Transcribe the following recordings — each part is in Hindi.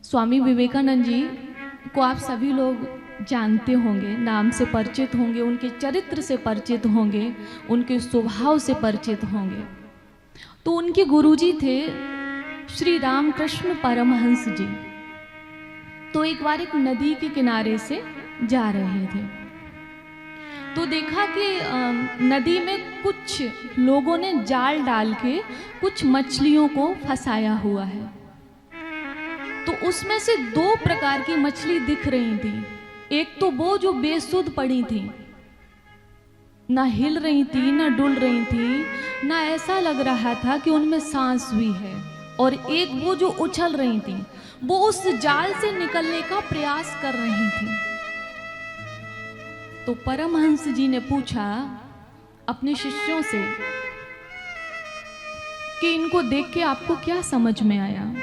स्वामी विवेकानंद जी को आप सभी लोग जानते होंगे, नाम से परिचित होंगे, उनके चरित्र से परिचित होंगे, उनके स्वभाव से परिचित होंगे। तो उनके गुरुजी थे श्री रामकृष्ण परमहंस जी। तो एक बार एक नदी के किनारे से जा रहे थे, तो देखा कि नदी में कुछ लोगों ने जाल डाल के कुछ मछलियों को फंसाया हुआ है। तो उसमें से दो प्रकार की मछली दिख रही थी। एक तो वो जो बेसुध पड़ी थी, ना हिल रही थी, ना डुल रही थी, ना ऐसा लग रहा था कि उनमें सांस हुई है। और एक वो जो उछल रही थी, वो उस जाल से निकलने का प्रयास कर रही थी। तो परमहंस जी ने पूछा अपने शिष्यों से कि इनको देख के आपको क्या समझ में आया।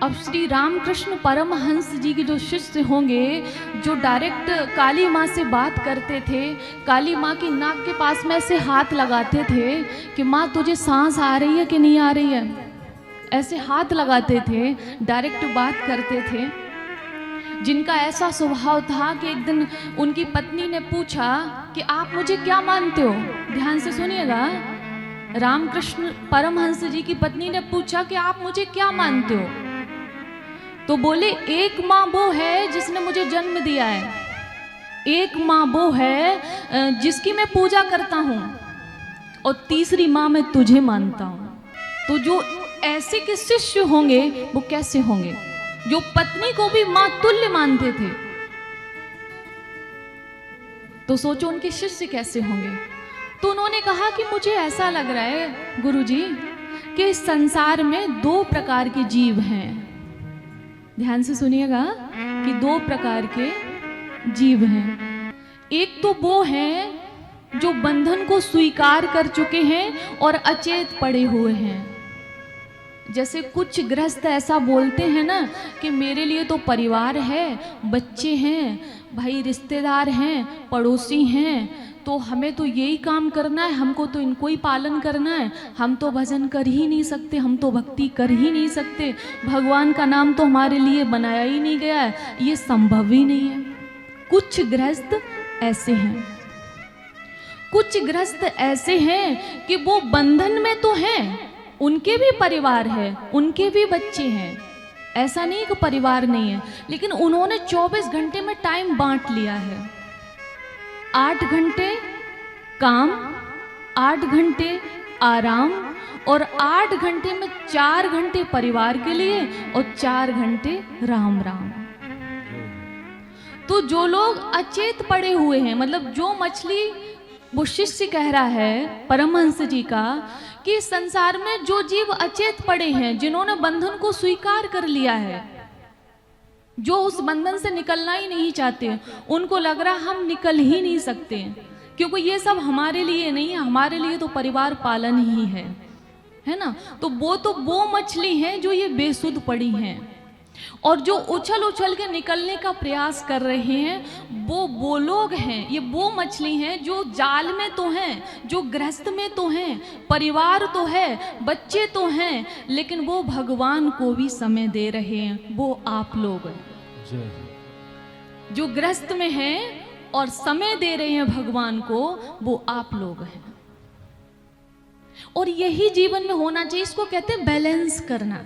अब श्री रामकृष्ण परमहंस जी के जो शिष्य होंगे, जो डायरेक्ट काली माँ से बात करते थे, काली माँ की नाक के पास में ऐसे हाथ लगाते थे कि माँ तुझे सांस आ रही है कि नहीं आ रही है, ऐसे हाथ लगाते थे, डायरेक्ट बात करते थे। जिनका ऐसा स्वभाव था कि एक दिन उनकी पत्नी ने पूछा कि आप मुझे क्या मानते हो। ध्यान से सुनिएगा, रामकृष्ण परमहंस जी की पत्नी ने पूछा कि आप मुझे क्या मानते हो। तो बोले एक माँ वो है जिसने मुझे जन्म दिया है, एक माँ वो है जिसकी मैं पूजा करता हूँ, और तीसरी माँ मैं तुझे मानता हूँ। तो जो ऐसे के शिष्य होंगे वो कैसे होंगे, जो पत्नी को भी माँ तुल्य मानते थे। तो सोचो उनके शिष्य कैसे होंगे। तो उन्होंने कहा कि मुझे ऐसा लग रहा है गुरुजी कि इस संसार में दो प्रकार के जीव हैं। ध्यान से सुनिएगा कि दो प्रकार के जीव हैं। एक तो वो हैं जो बंधन को स्वीकार कर चुके हैं और अचेत पड़े हुए हैं। जैसे कुछ गृहस्थ ऐसा बोलते हैं ना कि मेरे लिए तो परिवार है, बच्चे हैं, भाई रिश्तेदार हैं, पड़ोसी हैं, तो हमें तो यही काम करना है, हमको तो इनको ही पालन करना है, हम तो भजन कर ही नहीं सकते, हम तो भक्ति कर ही नहीं सकते, भगवान का नाम तो हमारे लिए बनाया ही नहीं गया है, ये संभव ही नहीं है। कुछ गृहस्थ ऐसे हैं। कुछ गृहस्थ ऐसे हैं कि वो बंधन में तो हैं, उनके भी परिवार है, उनके भी बच्चे हैं, ऐसा नहीं कि परिवार नहीं है, लेकिन उन्होंने 24 घंटे में टाइम बांट लिया है। 8 घंटे काम, 8 घंटे आराम, और 8 घंटे में 4 घंटे परिवार के लिए और 4 घंटे राम राम। तो जो लोग अचेत पड़े हुए हैं, मतलब जो मछली, वो शिष्य कह रहा है परमहंस जी का कि संसार में जो जीव अचेत पड़े हैं, जिन्होंने बंधन को स्वीकार कर लिया है, जो उस बंधन से निकलना ही नहीं चाहते, उनको लग रहा हम निकल ही नहीं सकते, क्योंकि ये सब हमारे लिए नहीं है, हमारे लिए तो परिवार पालन ही है ना। तो वो मछली हैं जो ये बेसुध पड़ी हैं, और जो उछल उछल के निकलने का प्रयास कर रहे हैं वो लोग हैं, ये वो मछली हैं जो जाल में तो हैं, जो गृहस्थ में तो हैं, परिवार तो है, बच्चे तो हैं, लेकिन वो भगवान को भी समय दे रहे हैं। वो आप लोग हैं जो गृहस्थ में हैं और समय दे रहे हैं भगवान को, वो आप लोग हैं। और यही जीवन में होना चाहिए, इसको कहते हैं बैलेंस करना।